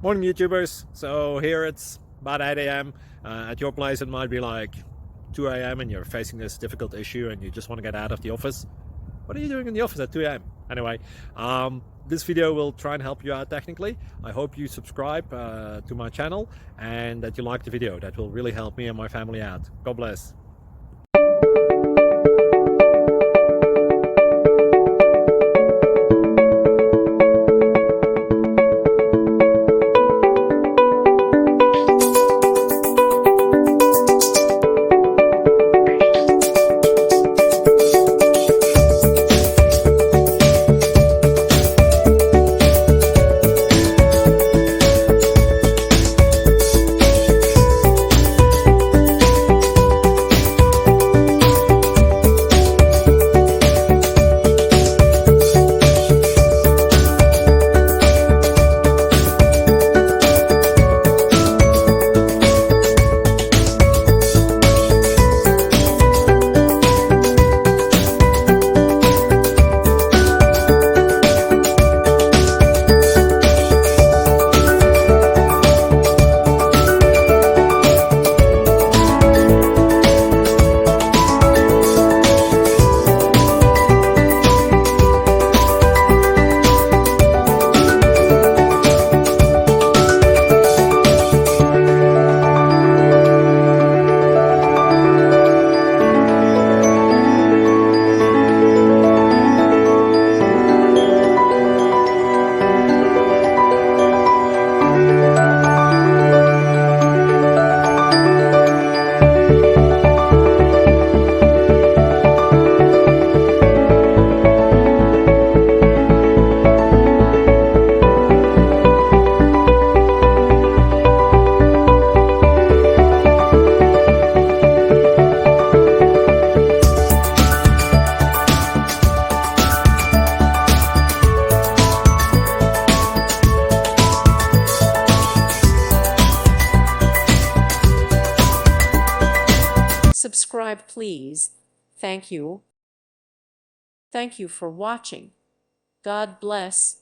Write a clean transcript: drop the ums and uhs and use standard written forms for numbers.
Morning YouTubers. So here it's about 8 a.m. At your place it might be like 2 a.m. and you're facing this difficult issue and you just want to get out of the office. What are you doing in the office at 2 a.m.? Anyway, this video will try and help you out technically. I hope you subscribe to my channel and that you like the video. That will really help me and my family out. God bless. Subscribe, please. Thank you. Thank you for watching. God bless.